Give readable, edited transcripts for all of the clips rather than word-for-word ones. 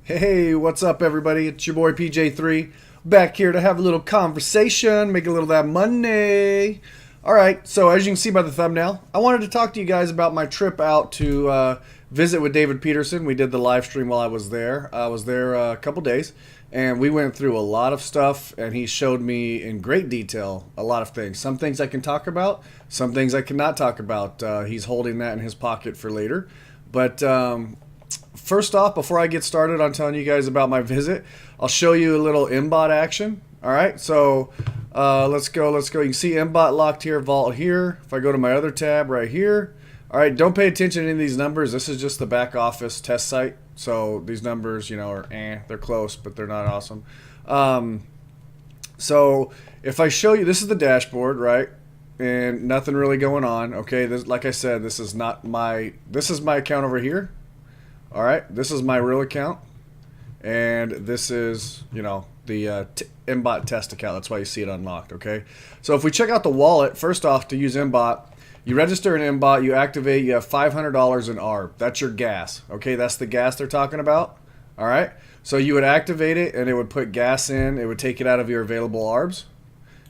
Hey, what's up, everybody? It's your boy PJ3 back here to have a little conversation, make a little of that money. All right, so as you can see by the thumbnail, I wanted to talk to you guys about my trip out to visit with David Peterson. We did the live stream while I was there. I was there a couple days, and we went through a lot of stuff, and he showed me in great detail a lot of things. Some things I can talk about, some things I cannot talk about. He's holding that in his pocket for later. But first off, before I get started on telling you guys about my visit, I'll show you a little MBOT action. All right, so let's go. You can see MBOT locked here, vault here. If I go to my other tab right here, all right, don't pay attention to any of these numbers. This is just the back office test site. So these numbers, you know, are they're close, but they're not awesome. So if I show you, this is the dashboard, right? And nothing really going on. Okay, this, like I said, this is not my. This is my account over here. All right, this is my real account, and this is, you know, the MBOT test account. That's why you see it unlocked, okay? So if we check out the wallet, first off, to use MBOT, you register an MBOT, you activate, you have $500 in ARB. That's your gas, okay? That's the gas they're talking about, all right? So you would activate it, and it would put gas in. It would take it out of your available ARBs,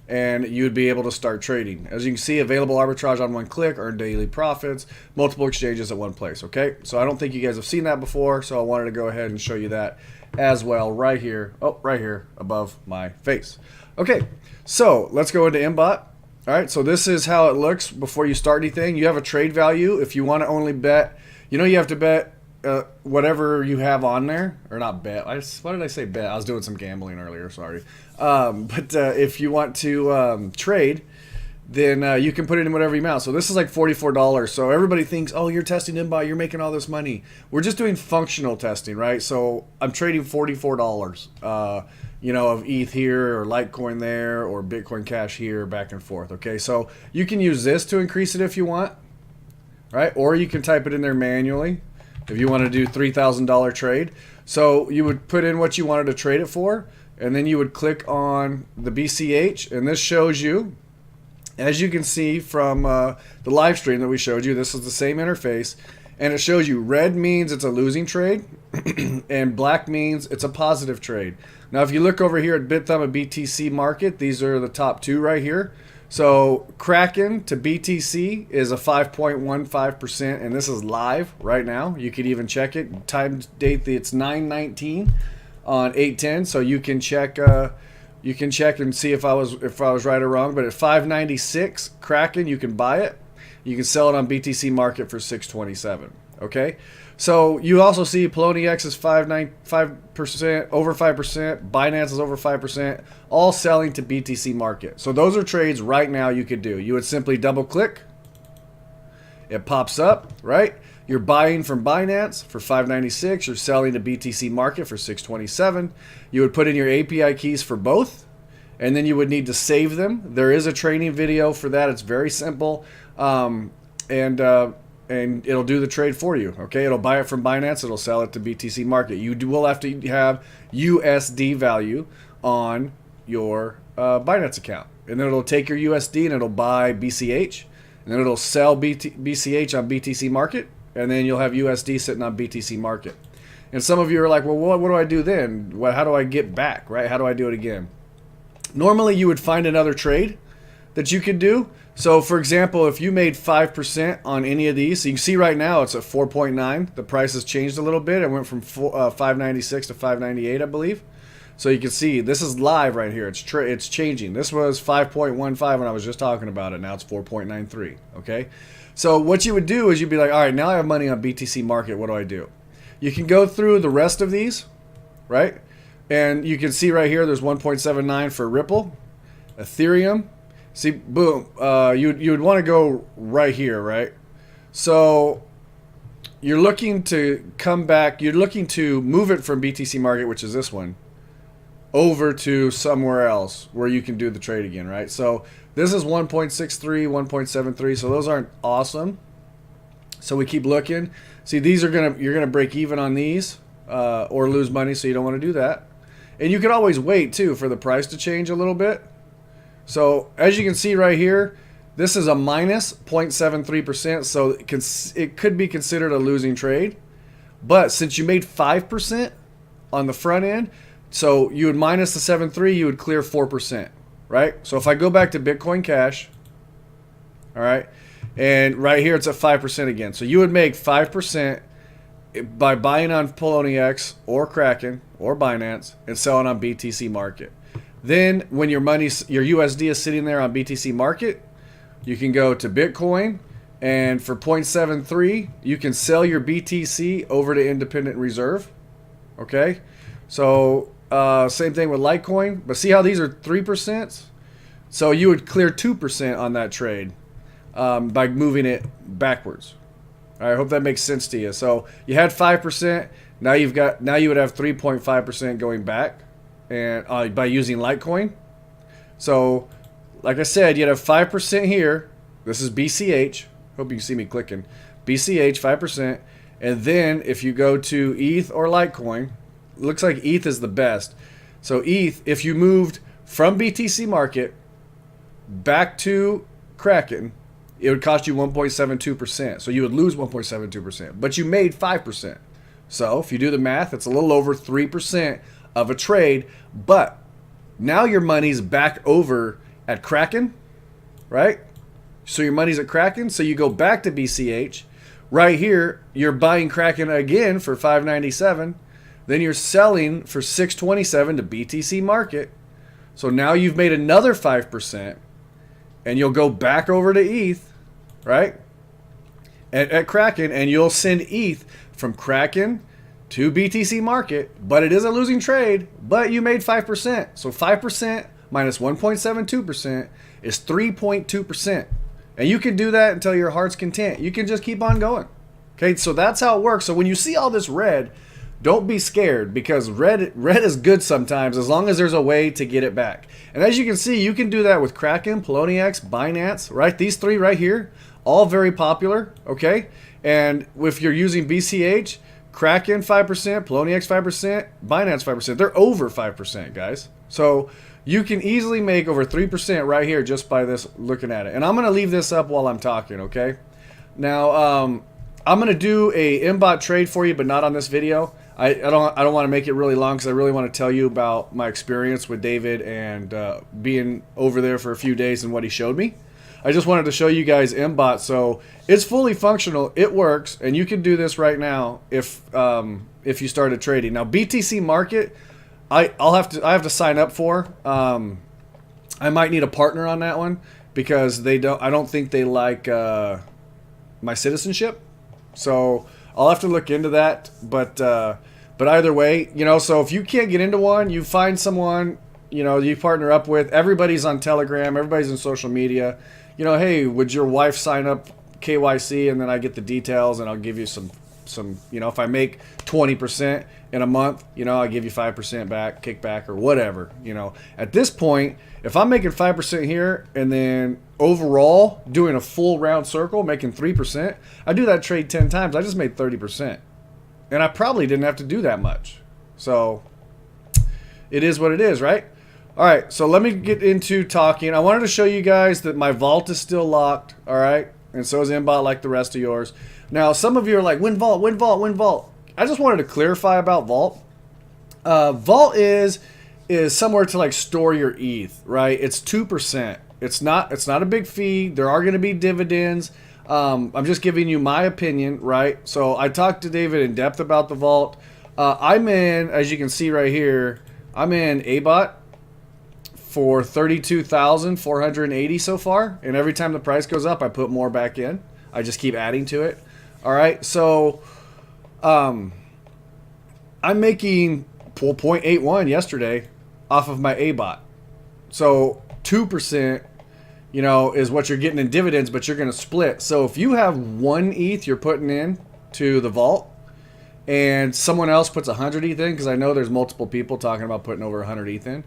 and you'd be able to start trading. As you can see, available arbitrage on one click, earn daily profits, multiple exchanges at one place, okay? So I don't think you guys have seen that before, so I wanted to go ahead and show you that as well right here. Oh, right here above my face. Okay, so let's go into MBOT. All right, so this is how it looks before you start anything. You have a trade value. If you want to only bet, you know, you have to bet whatever you have on there, or not bet. Why did I say bet? I was doing some gambling earlier, sorry. But if you want to trade, then you can put it in whatever amount. So this is like $44. So everybody thinks, oh, you're testing MBOT, you're making all this money. We're just doing functional testing, right? So I'm trading $44, you know, of ETH here, or Litecoin there, or Bitcoin Cash here, back and forth, okay? So you can use this to increase it if you want, right? Or you can type it in there manually if you want to do $3,000 trade. So you would put in what you wanted to trade it for, and then you would click on the BCH, and this shows you, as you can see from the live stream that we showed you, this is the same interface, and it shows you red means it's a losing trade, and black means it's a positive trade. Now if you look over here at BitThumb and BTC Market, these are the top two right here. So Kraken to BTC is a 5.15%, and this is live right now. You could even check it. Time date, it's 9/19 on 8/10, so you can check. You can check and see if I was right or wrong. But at 596 Kraken, you can buy it. You can sell it on BTC Market for 627. Okay. So you also see Poloniex is 5% over 5%, Binance is over 5%, all selling to BTC Market. So those are trades right now you could do. You would simply double click, it pops up, right? You're buying from Binance for 596, you're selling to BTC Market for 627. You would put in your API keys for both, and then you would need to save them. There is a training video for that. It's very simple. And it'll do the trade for you, okay? It'll buy it from Binance, it'll sell it to BTC Market. You will have to have USD value on your Binance account. And then it'll take your USD and it'll buy BCH, and then it'll sell BCH on BTC Market, and then you'll have USD sitting on BTC Market. And some of you are like, well, what do I do then? How do I get back, right? How do I do it again? Normally, you would find another trade that you could do. So for example, if you made 5% on any of these, so you can see right now it's at 4.9. The price has changed a little bit. It went from 596 to 598, I believe. So you can see this is live right here. It's changing. This was 5.15 when I was just talking about it. Now it's 4.93. Okay. So what you would do is you'd be like, all right, now I have money on BTC Market. What do I do? You can go through the rest of these, right? And you can see right here there's 1.79 for Ripple, Ethereum. See, boom, you would want to go right here, right? So you're looking to come back, you're looking to move it from BTC Market, which is this one, over to somewhere else where you can do the trade again, right? So this is 1.63, 1.73, so those aren't awesome. So we keep looking. See, these are you're gonna break even on these or lose money, so you don't want to do that. And you can always wait too for the price to change a little bit. So as you can see right here, this is a minus 0.73%, so it could be considered a losing trade. But since you made 5% on the front end. So you would minus the 7.3, you would clear 4%, right? So if I go back to Bitcoin Cash, all right, and right here it's at 5% again. So you would make 5% by buying on Poloniex or Kraken or Binance and selling on BTC Market. Then when your USD is sitting there on BTC Market, you can go to Bitcoin, and for 0.73, you can sell your BTC over to Independent Reserve. Okay, so same thing with Litecoin, but see how these are 3%? So you would clear 2% on that trade by moving it backwards. All right, I hope that makes sense to you. So you had 5%. Now you would have 3.5% going back, and by using Litecoin. So, like I said, you'd have 5% here. This is BCH. Hope you can see me clicking. BCH 5%, and then if you go to ETH or Litecoin, looks like ETH is the best. So ETH, if you moved from BTC Market back to Kraken, it would cost you 1.72%. So you would lose 1.72%, but you made 5%. So if you do the math, it's a little over 3% of a trade, but now your money's back over at Kraken, right? So your money's at Kraken, so you go back to BCH. Right here, you're buying Kraken again for $5.97. Then you're selling for $6.27 to BTC Market. So now you've made another 5%, and you'll go back over to ETH, right? At Kraken, and you'll send ETH from Kraken to BTC Market, but it is a losing trade, but you made 5%. So 5% minus 1.72% is 3.2%. And you can do that until your heart's content. You can just keep on going. Okay, so that's how it works. So when you see all this red, don't be scared, because red is good sometimes as long as there's a way to get it back. And as you can see, you can do that with Kraken, Poloniex, Binance, right? These three right here, all very popular, okay? And if you're using BCH, Kraken 5%, Poloniex 5%, Binance 5%. They're over 5%, guys. So you can easily make over 3% right here just by this looking at it. And I'm going to leave this up while I'm talking, okay? Now, I'm going to do a MBOT trade for you, but not on this video. I don't want to make it really long, because I really want to tell you about my experience with David and being over there for a few days and what he showed me. I just wanted to show you guys MBOT. So it's fully functional. It works, and you can do this right now if you started trading. Now BTC Market, I have to sign up for. I might need a partner on that one, because I don't think they like my citizenship. So I'll have to look into that. But either way, so if you can't get into one, you find someone, you partner up with. Everybody's on Telegram. Everybody's on social media. Hey, would your wife sign up KYC, and then I get the details, and I'll give you some, if I make 20% in a month, I'll give you 5% back, kickback, or whatever, At this point, if I'm making 5% here, and then overall doing a full round circle, making 3%, I do that trade 10 times, I just made 30%. And I probably didn't have to do that much. So it is what it is, right? All right, so let me get into talking. I wanted to show you guys that my vault is still locked, all right? And so is MBOT, like the rest of yours. Now, some of you are like, when vault, when vault, when vault? I just wanted to clarify about vault. Vault is somewhere to like store your ETH, right? It's 2%. It's not a big fee. There are going to be dividends. I'm just giving you my opinion, right? So I talked to David in depth about the vault. I'm in, as you can see right here, I'm in ABOT for 32,480 so far, and every time the price goes up, I put more back in. I just keep adding to it. All right, so I'm making 0.81 yesterday off of my ABOT. So 2%, is what you're getting in dividends, but you're going to split. So if you have 1 ETH you're putting in to the vault, and someone else puts 100 ETH in, because I know there's multiple people talking about putting over 100 ETH in.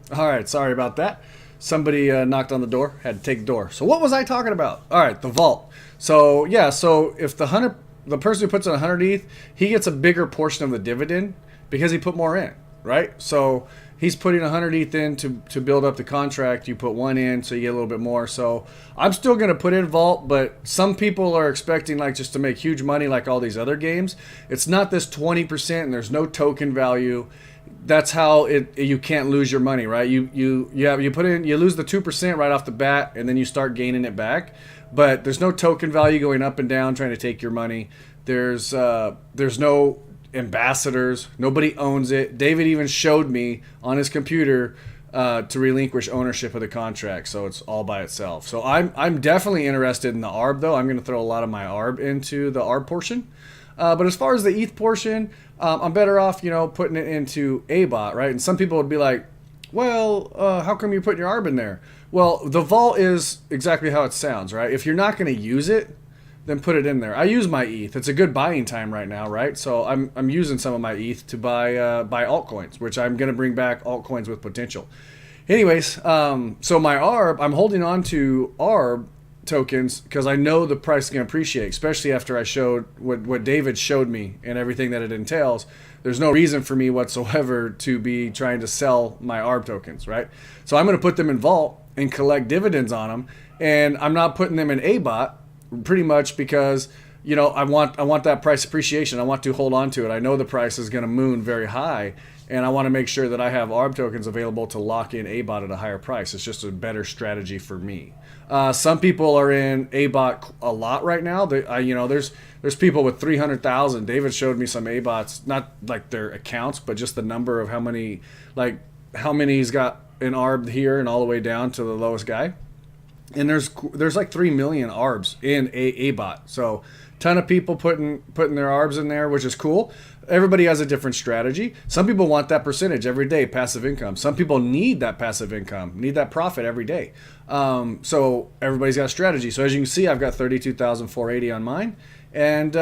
All right, sorry about that. Somebody knocked on the door, had to take the door. So what was I talking about? All right, the vault. So yeah, so if the person who puts in 100 ETH, he gets a bigger portion of the dividend because he put more in, right? So he's putting 100 ETH in to build up the contract. You put one in, so you get a little bit more. So I'm still going to put in Vault, but some people are expecting like just to make huge money like all these other games. It's not this 20%, and there's no token value. That's how you can't lose your money, right? You put in, you lose the 2% right off the bat, and then you start gaining it back. But there's no token value going up and down trying to take your money. There's no ambassadors. Nobody owns it. David even showed me on his computer to relinquish ownership of the contract, so it's all by itself. So I'm definitely interested in the ARB though. I'm going to throw a lot of my ARB into the ARB portion. But as far as the ETH portion, I'm better off, putting it into ABOT, right? And some people would be like, well, how come you're putting your ARB in there? Well, the vault is exactly how it sounds, right? If you're not going to use it, then put it in there. I use my ETH. It's a good buying time right now, right? So I'm using some of my ETH to buy altcoins, which I'm going to bring back altcoins with potential. Anyways, so my ARB, I'm holding on to ARB tokens because I know the price is going to appreciate, especially after I showed what David showed me and everything that it entails. There's no reason for me whatsoever to be trying to sell my ARB tokens, right? So I'm going to put them in Vault and collect dividends on them, and I'm not putting them in ABOT pretty much because I want that price appreciation. I want to hold on to it. I know the price is going to moon very high, and I want to make sure that I have ARB tokens available to lock in ABOT at a higher price. It's just a better strategy for me. Some people are in ABOT a lot right now. There's people with 300,000. David showed me some ABOTs, not like their accounts, but just the number of how many he's got in ARB here and all the way down to the lowest guy. And there's like 3 million ARBs in ABOT. So ton of people putting their ARBs in there, which is cool. Everybody has a different strategy. Some people want that percentage every day, passive income. Some people need that passive income, need that profit every day. So everybody's got a strategy. So as you can see, I've got 32,480 on mine, and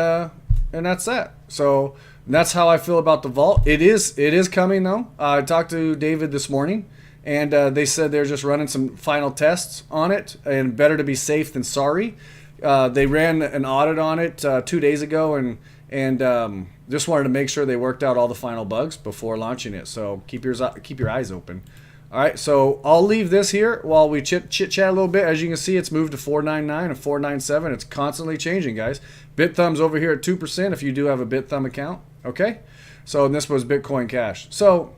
that's that. So that's how I feel about the vault. It is coming though. I talked to David this morning, and they said they're just running some final tests on it, and better to be safe than sorry. They ran an audit on it 2 days ago, and just wanted to make sure they worked out all the final bugs before launching it. So keep your eyes open. All right, so I'll leave this here while we chit chat a little bit. As you can see, it's moved to 499 and 497. It's constantly changing, guys. BitThumb's over here at 2% if you do have a BitThumb account. Okay, so this was Bitcoin Cash. So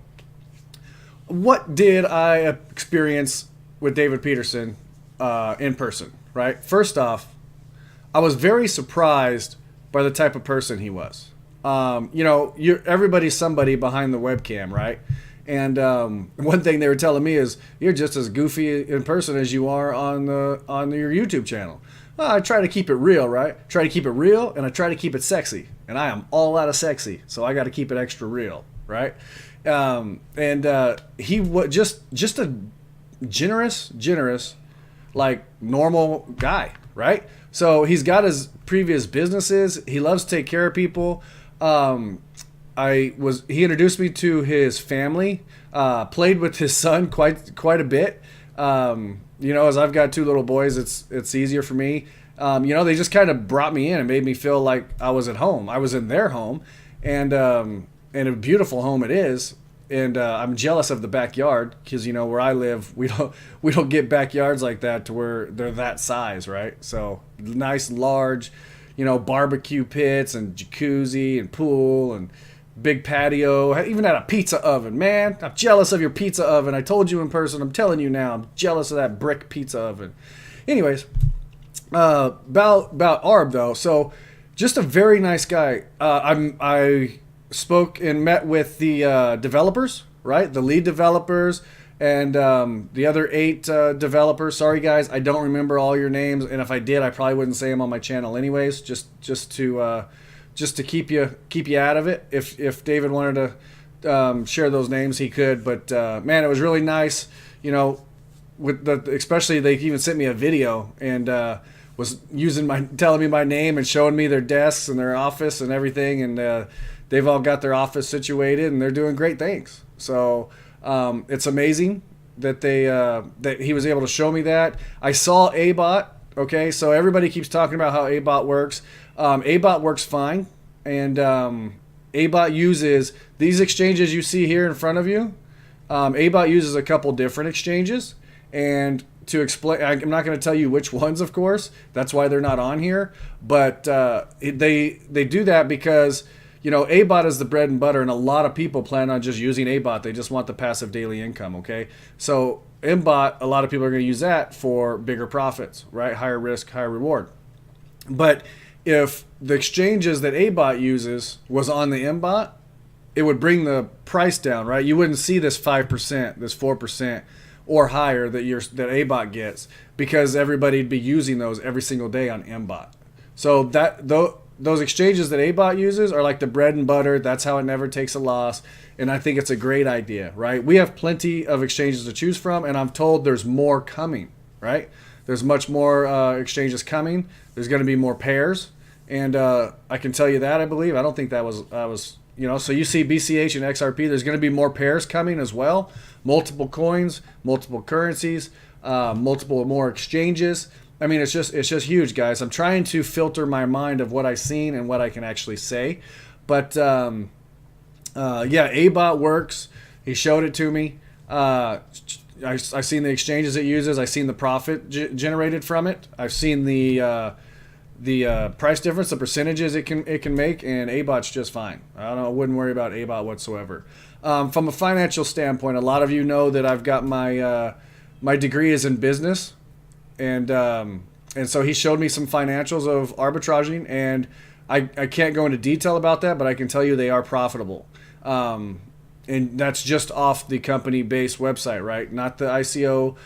what did I experience with David Peterson in person, right? First off, I was very surprised by the type of person he was. Everybody's somebody behind the webcam, right? And one thing they were telling me is you're just as goofy in person as you are on your YouTube channel. Well, I try to keep it real, right? Try to keep it real, and I try to keep it sexy. And I am all out of sexy, so I got to keep it extra real, right? He was just a generous, like normal guy, right? So he's got his previous businesses. He loves to take care of people. He introduced me to his family. Played with his son quite a bit. As I've got 2 little boys, it's easier for me. They just kind of brought me in and made me feel like I was at home. I was in their home, and a beautiful home it is. And I'm jealous of the backyard because where I live, we don't get backyards like that to where they're that size, right? So nice large, barbecue pits and jacuzzi and pool and big patio. I even had a pizza oven. Man, I'm jealous of your pizza oven. I told you in person. I'm telling you now. I'm jealous of that brick pizza oven. Anyways, about ARB though. So just a very nice guy. I spoke and met with the developers, right? The lead developers and the other 8 developers. Sorry guys, I don't remember all your names, and if I did, I probably wouldn't say them on my channel anyways. Just to keep you out of it. If David wanted to share those names, he could. But man, it was really nice. Especially they even sent me a video and was telling me my name and showing me their desks and their office and everything, and they've all got their office situated and they're doing great things. So it's amazing that that he was able to show me that. I saw ABOT. Okay, so everybody keeps talking about how ABOT works. ABOT works fine, and ABOT uses these exchanges you see here in front of you. ABOT uses a couple different exchanges, and to explain, I'm not going to tell you which ones, of course. That's why they're not on here. But they do that because ABOT is the bread and butter, and a lot of people plan on just using ABOT. They just want the passive daily income. Okay, so MBOT, a lot of people are going to use that for bigger profits, right? Higher risk, higher reward. But if the exchanges that ABOT uses was on the MBOT, it would bring the price down, right? You wouldn't see this 5%, this 4%, or higher that ABOT gets, because everybody'd be using those every single day on MBOT. So those exchanges that ABOT uses are like the bread and butter. That's how it never takes a loss. And I think it's a great idea, right? We have plenty of exchanges to choose from, and I'm told there's more coming, right? There's much more exchanges coming. There's going to be more pairs. And I can tell you that, I believe. I don't think that was so you see BCH and XRP, there's going to be more pairs coming as well. Multiple coins, multiple currencies, multiple more exchanges. I mean, it's just huge, guys. I'm trying to filter my mind of what I've seen and what I can actually say. But ABOT works. He showed it to me. I've seen the exchanges it uses. I've seen the profit generated from it. I've seen the price difference, the percentages it can make, and ABOT's just fine. I wouldn't worry about ABOT whatsoever. From a financial standpoint, a lot of you know that I've got my degree is in business, and so he showed me some financials of arbitraging, and I can't go into detail about that, but I can tell you they are profitable. And that's just off the company-based website, right? Not the ICO.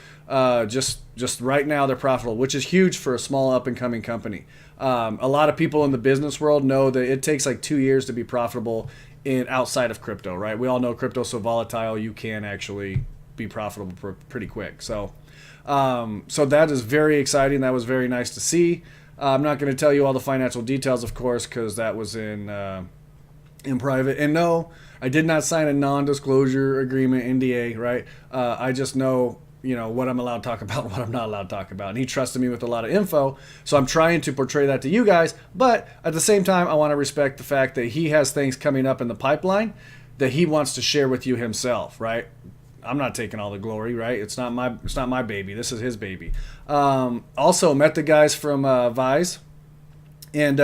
Just right now they're profitable, which is huge for a small up-and-coming company. A lot of people in the business world know that it takes like 2 years to be profitable outside of crypto, right? We all know crypto's so volatile, you can actually be profitable pretty quick. So that is very exciting. That was very nice to see. I'm not going to tell you all the financial details, of course, because that was in private. And no, I did not sign a non-disclosure agreement, NDA, right? I just know, what I'm allowed to talk about and what I'm not allowed to talk about. And he trusted me with a lot of info. So I'm trying to portray that to you guys. But at the same time, I want to respect the fact that he has things coming up in the pipeline that he wants to share with you himself, right? I'm not taking all the glory, right? It's not my baby. This is his baby. Also met the guys from Vise. And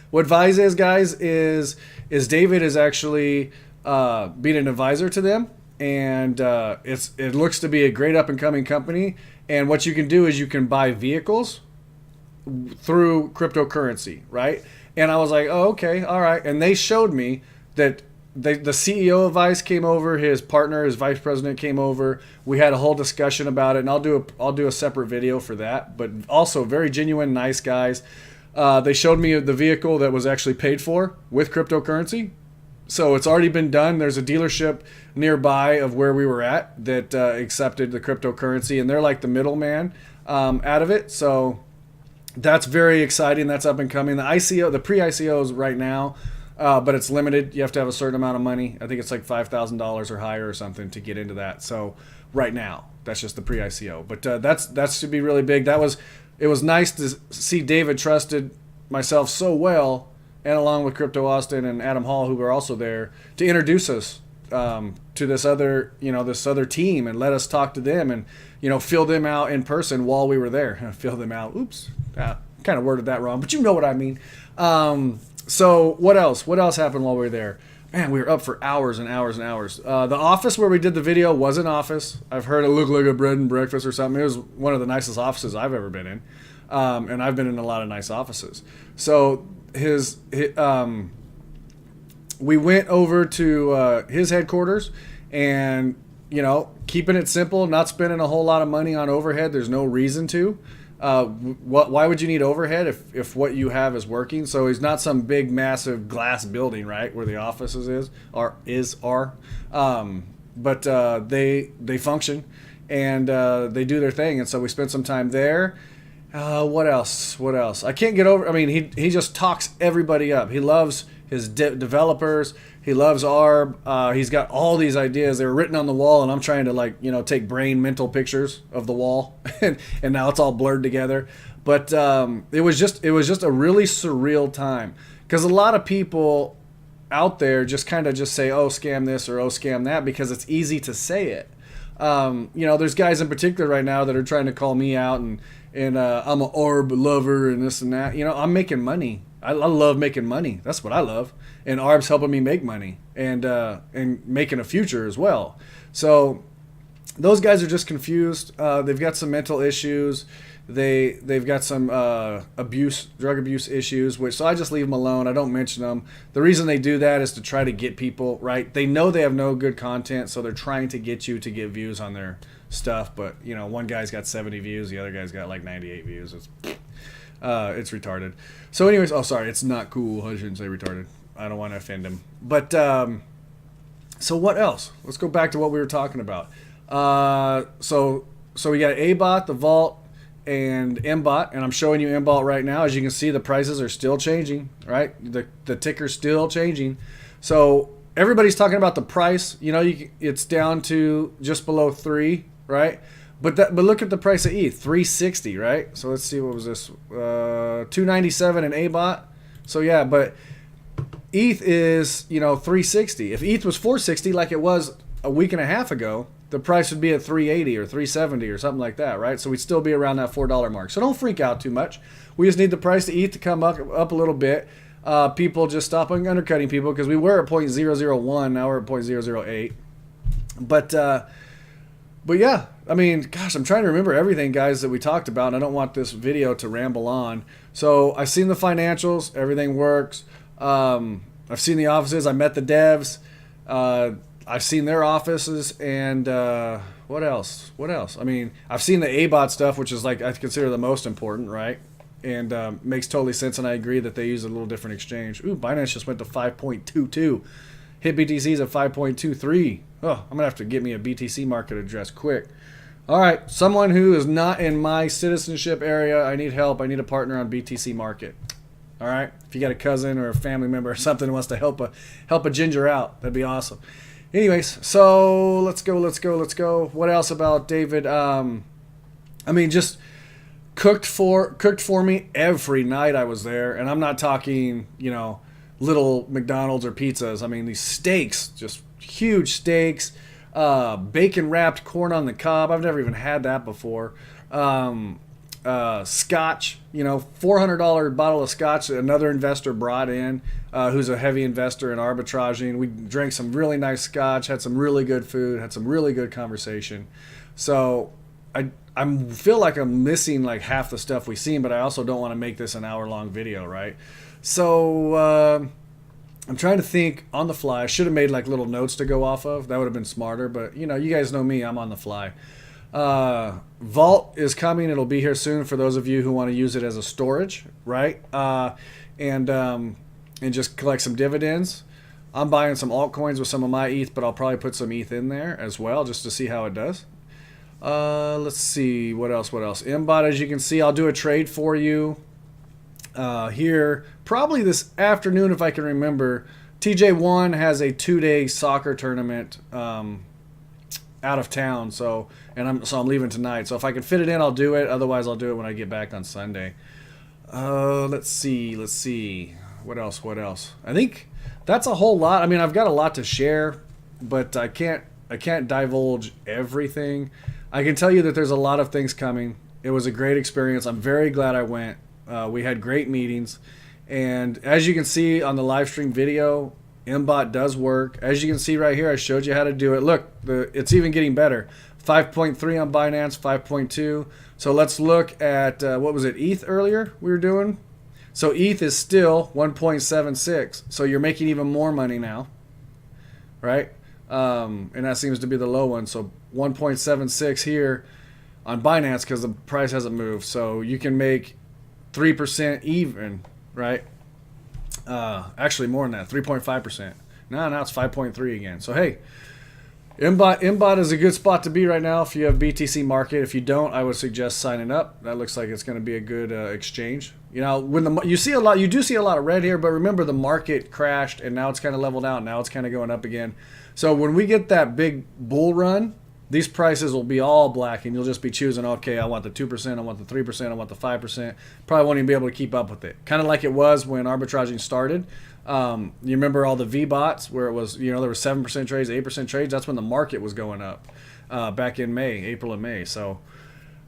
what Vise is, guys, is David is actually being an advisor to them. And it looks to be a great up-and-coming company. And what you can do is you can buy vehicles through cryptocurrency, right? And I was like, oh, okay, all right. And they showed me that the CEO of Vice came over, his partner, his vice president came over. We had a whole discussion about it, and I'll do a separate video for that. But also very genuine, nice guys. They showed me the vehicle that was actually paid for with cryptocurrency. So it's already been done. There's a dealership nearby of where we were at that accepted the cryptocurrency, and they're like the middleman out of it. So that's very exciting. That's up and coming. The ICO, the pre-ICO is right now, but it's limited. You have to have a certain amount of money. I think it's like $5,000 or higher or something to get into that. So right now, that's just the pre-ICO. But that should be really big. It was nice to see David trusted myself so well, and along with Crypto Austin and Adam Hall, who were also there, to introduce us to this other team and let us talk to them and fill them out in person while we were there. Fill them out. Oops, kind of worded that wrong, but you know what I mean. So what else? What else happened while we were there? Man, we were up for hours and hours and hours. The office where we did the video was an office. I've heard it looked like a bread and breakfast or something. It was one of the nicest offices I've ever been in, and I've been in a lot of nice offices. So we went over to his headquarters, and keeping it simple, not spending a whole lot of money on overhead. There's no reason to. Why would you need overhead if what you have is working? So he's not some big massive glass building, right, where the offices are. But they function, and they do their thing. And so we spent some time there. What else? I can't get over. I mean, he just talks everybody up. He loves his developers. He loves ARB. He's got all these ideas. They were written on the wall, and I'm trying to take mental pictures of the wall, and now it's all blurred together. But it was just a really surreal time, because a lot of people out there just say, oh, scam this or oh, scam that, because it's easy to say it. There's guys in particular right now that are trying to call me out and I'm an ARB lover and this and that. I'm making money. I love making money. That's what I love. And ARB's helping me make money and making a future as well. So those guys are just confused. They've got some mental issues. They've got some drug abuse issues, so I just leave them alone. I don't mention them. The reason they do that is to try to get people, right? They know they have no good content, so they're trying to get you to get views on their stuff. But one guy's got 70 views, the other guy's got like 98 views. It's retarded. So, anyways, sorry, it's not cool. I shouldn't say retarded. I don't want to offend him. But so what else? Let's go back to what we were talking about. So we got ABOT, the Vault, and MBOT, and I'm showing you MBOT right now. As you can see, the prices are still changing, right? The ticker's still changing. So everybody's talking about the price. It's down to just below 3, right? But look at the price of ETH, 360, right? So let's see, what was this? 297 in ABOT. So yeah, but ETH is 360. If ETH was 460, like it was a week and a half ago, the price would be at 380 or 370 or something like that, right? So we'd still be around that $4 mark. So don't freak out too much. We just need the price to ETH to come up a little bit. People just stop undercutting people, because we were at 0.001, now we're at 0.008. But yeah, I mean, gosh, I'm trying to remember everything, guys, that we talked about, and I don't want this video to ramble on. So I've seen the financials, everything works. I've seen the offices, I met the devs. I've seen their offices, and what else? I mean, I've seen the ABOT stuff, which is like I consider the most important, right? And makes totally sense, and I agree that they use a little different exchange. Ooh, Binance just went to 5.22. Hit BTC's at 5.23. Oh, I'm going to have to get me a BTC market address quick. All right, someone who is not in my citizenship area, I need help. I need a partner on BTC market. All right, if you got a cousin or a family member or something who wants to help a ginger out, that'd be awesome. Anyways, so let's go. What else about David? I mean, just cooked for me every night I was there, and I'm not talking, little McDonald's or pizzas. I mean, these steaks, just huge steaks, bacon wrapped corn on the cob. I've never even had that before. Scotch, $400 bottle of scotch that another investor brought in, who's a heavy investor in arbitraging. We drank some really nice scotch, had some really good food, had some really good conversation. So I feel like I'm missing like half the stuff we've seen, but I also don't want to make this an hour-long video, right? So I'm trying to think on the fly. I should have made like little notes to go off of. That would have been smarter, but you guys know me, I'm on the fly. Vault is coming. It'll be here soon for those of you who want to use it as a storage, right? And just collect some dividends. I'm buying some altcoins with some of my ETH, but I'll probably put some ETH in there as well just to see how it does. Let's see, what else? MBOT, as you can see, I'll do a trade for you here probably this afternoon if I can remember. TJ1 has a 2-day soccer tournament out of town, so I'm leaving tonight. So if I can fit it in, I'll do it. Otherwise, I'll do it when I get back on Sunday. Let's see. What else? I think that's a whole lot. I mean, I've got a lot to share, but I can't divulge everything. I can tell you that there's a lot of things coming. It was a great experience. I'm very glad I went. We had great meetings, and as you can see on the live stream video, MBOT does work. As you can see right here, I showed you how to do it. Look, it's even getting better. 5.3 on Binance, 5.2. So let's look at, what was it, ETH earlier we were doing? So ETH is still 1.76. So you're making even more money now, right? And that seems to be the low one. So 1.76 here on Binance because the price hasn't moved. So you can make 3% even, right? Actually more than that, 3.5%. Now it's 5.3 again. So hey, MBOT is a good spot to be right now if you have BTC market. If you don't, I would suggest signing up. That looks like it's going to be a good exchange. When you do see a lot of red here, but remember the market crashed and now it's kind of leveled out. Now it's kind of going up again. So when we get that big bull run, these prices will be all black and you'll just be choosing, okay, I want the 2%, I want the 3%, I want the 5%. Probably won't even be able to keep up with it. Kind of like it was when arbitraging started. You remember all the V-bots where it was, there were 7% trades, 8% trades. That's when the market was going up. back in April and May. So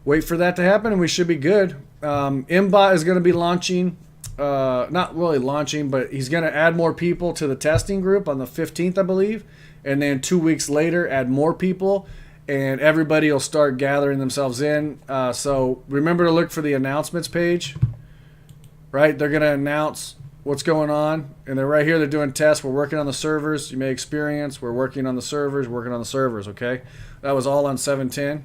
wait for that to happen, and we should be good. MBot is going to be launching, not really launching, but he's going to add more people to the testing group on the 15th, I believe. And then 2 weeks later, add more people, and everybody will start gathering themselves in. So remember to look for the announcements page, right? They're going to announce what's going on, and they're right here. They're doing tests. We're working on the servers. You may experience. We're working on the servers. Okay? That was all on 7.10.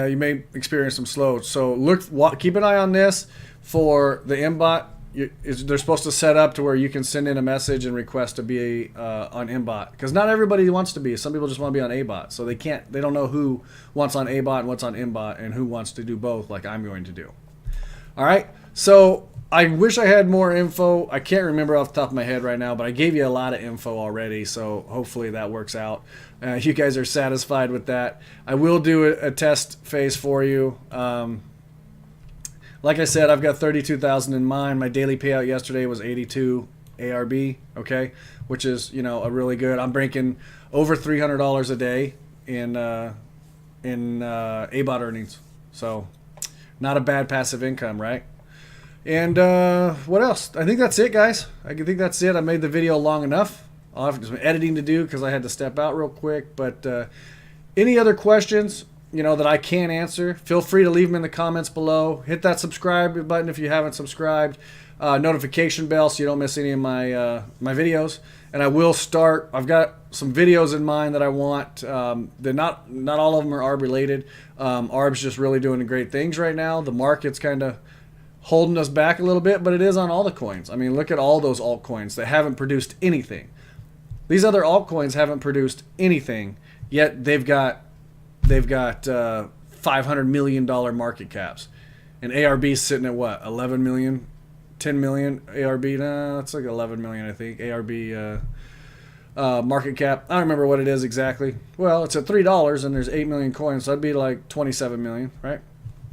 You may experience some slow. So keep an eye on this for the MBot. They're supposed to set up to where you can send in a message and request to be on MBot, because not everybody wants to be. Some people just want to be on ABot, so they don't know who wants on ABot and what's on MBot and who wants to do both, like I'm going to do. All right, so I wish I had more info. I can't remember off the top of my head right now, but I gave you a lot of info already, so hopefully that works out. You guys are satisfied with that. I will do a test phase for you. Like I said, I've got 32,000 in mind. My daily payout yesterday was 82 ARB, okay, which is, a really good. I'm breaking over $300 a day in ABOT earnings. So not a bad passive income, right? And what else? I think that's it, guys. I think that's it. I made the video long enough. I'll have some editing to do because I had to step out real quick. But any other questions, that I can answer, feel free to leave them in the comments below. Hit that subscribe button if you haven't subscribed. Notification bell so you don't miss any of my videos. And I will start. I've got some videos in mind that I want. They're not all of them are ARB related. ARB's just really doing great things right now. The market's kind of holding us back a little bit, but it is on all the coins. I mean, look at all those altcoins that haven't produced anything. These other altcoins haven't produced anything, yet they've got $500 million market caps, and ARB's sitting at what, 11 million, 10 million ARB? No, it's like 11 million, I think. ARB market cap. I don't remember what it is exactly. Well, it's at $3 and there's 8 million coins, so that'd be like 27 million, right?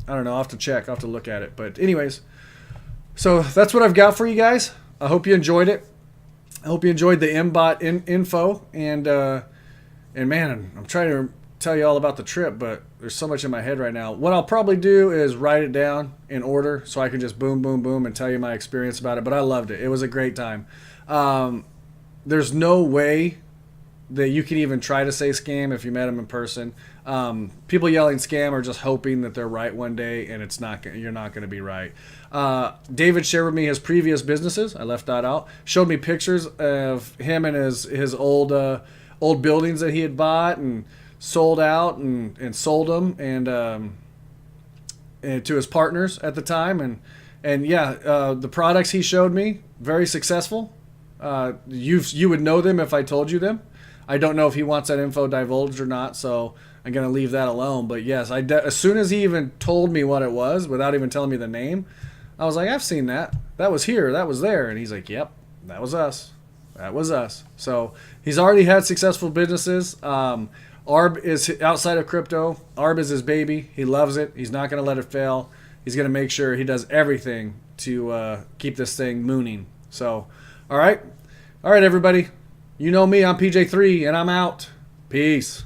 I don't know. I'll have to check. I'll have to look at it. But anyways, so that's what I've got for you guys. I hope you enjoyed it. I hope you enjoyed the MBot info. And man, I'm trying to tell you all about the trip, but there's so much in my head right now. What I'll probably do is write it down in order so I can just boom, boom, boom and tell you my experience about it. But I loved it. It was a great time. There's no way that you can even try to say scam if you met them in person. People yelling scam are just hoping that they're right one day, and you're not going to be right. David shared with me his previous businesses. I left that out. Showed me pictures of him and his old buildings that he had bought and sold out and sold them and to his partners at the time. And yeah, the products he showed me, very successful. You would know them if I told you them. I don't know if he wants that info divulged or not, so I'm going to leave that alone. But yes, as soon as he even told me what it was, without even telling me the name, I was like, I've seen that. That was here. That was there. And he's like, yep, that was us. That was us. So he's already had successful businesses. ARB is outside of crypto. ARB is his baby. He loves it. He's not going to let it fail. He's going to make sure he does everything to keep this thing mooning. So, all right, everybody. You know me, I'm PJ3, and I'm out. Peace.